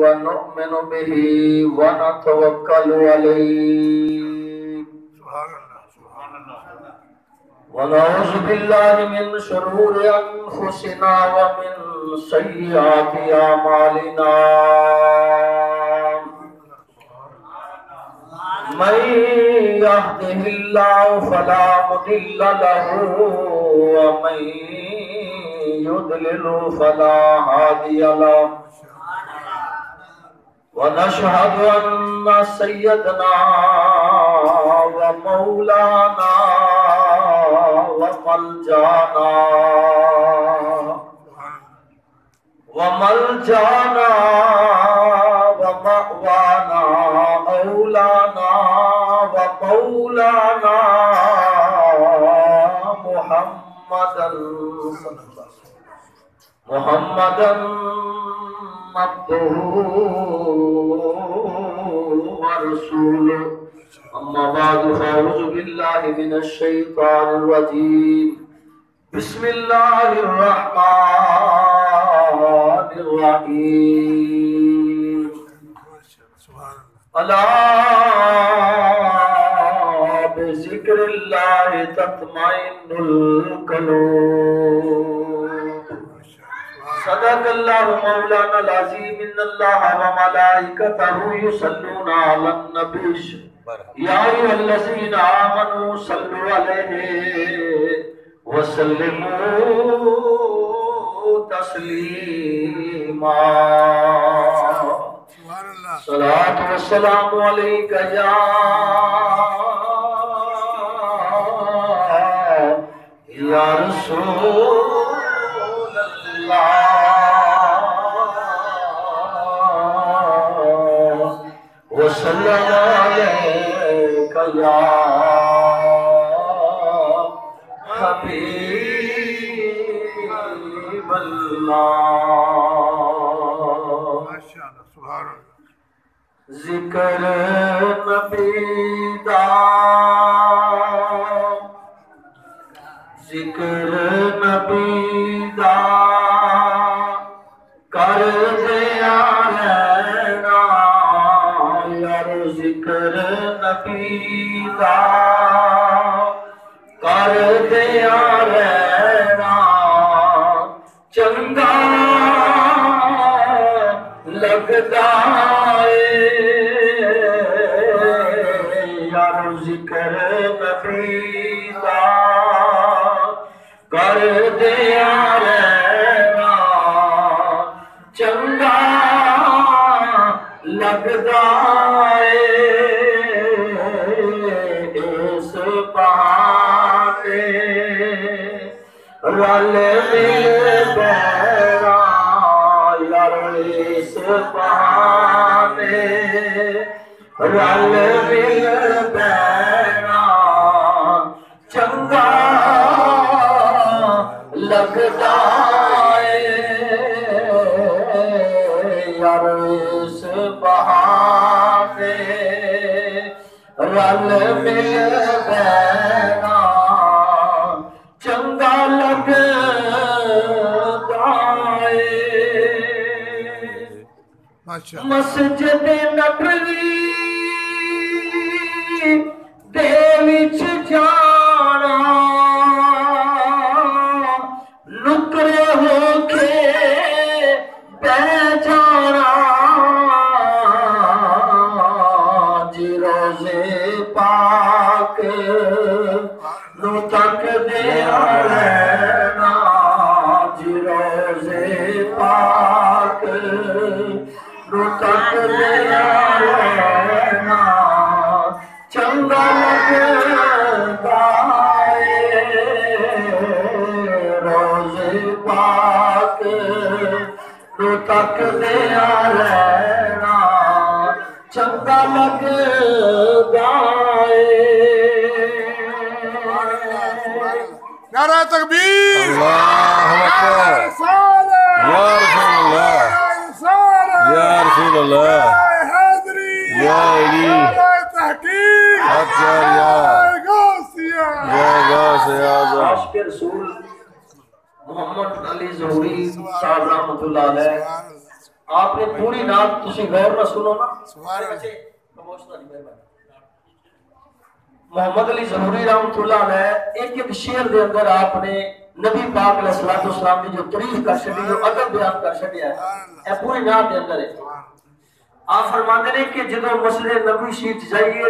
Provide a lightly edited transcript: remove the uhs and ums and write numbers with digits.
ونؤمن به ونتوكل عليه ونعوذ بالله من شرور أنفسنا ومن سيئات أعمالنا من يهده الله فلا مضل له ومن يضلل فلا هادي له ونشهد أن سيدنا ومولانا وملجانا ومأوانا أولانا ومولانا محمدا عبده ورسوله أما بعد فأعوذ بالله من الشيطان الرجيم بسم الله الرحمن الرحيم ألا بذكر الله تطمئن القلوب صدق الله مولانا العظيم إن الله وملائكته يصلون على النبي يا أيها الذين آمنوا صلوا عليه وسلموا تسليما صلاة والسلام عليك يا رسول الله وسلم عليك يا حبيب الله ذکر نبی دا ذکر نبی دا کر دیا رہنا یار ذکر نبی دا کر دیا رہنا چنگا لگتا یار ذکر نبی دا کر دیا رہنا چنگا لگتا اس بہانے رل مل بینا یار اس بہانے رل مل بینا چنگا لگتا یار اس بہانے رل مل بینا چنگا لگتا مسجد نبوی دے وچ جانا نکرے ہو کے بہ جانا جی روزے پاک نو تک دیا رہنا جی روزے پاک نو تک دیا رہنا چنگا لگتا روزے پاک نو تک دیا رہنا چنگا لگتا نعرہ تکبیر اللہ اکبر یا رسول اللہ یا رسول اللہ یا علی حق یا غوث یا اعظم عاشق رسول محمد علی ظہوری صاحب رحمۃ اللہ علیہ آپ نے پوری نات تسی غور نہ سنو نا محمد علی ظہوری رحمۃ اللہ علیہ ایک ایک شعر دے اندر آپ نے نبی پاک علیہ الصلوۃ والسلام کی جو تعریف کر چھڈی جو ادب بیان کر چھڈیا ہے اے پوری نات دے اندر ہے آپ فرماندے نے کہ جدوں مسجد نبوی شریف جائیے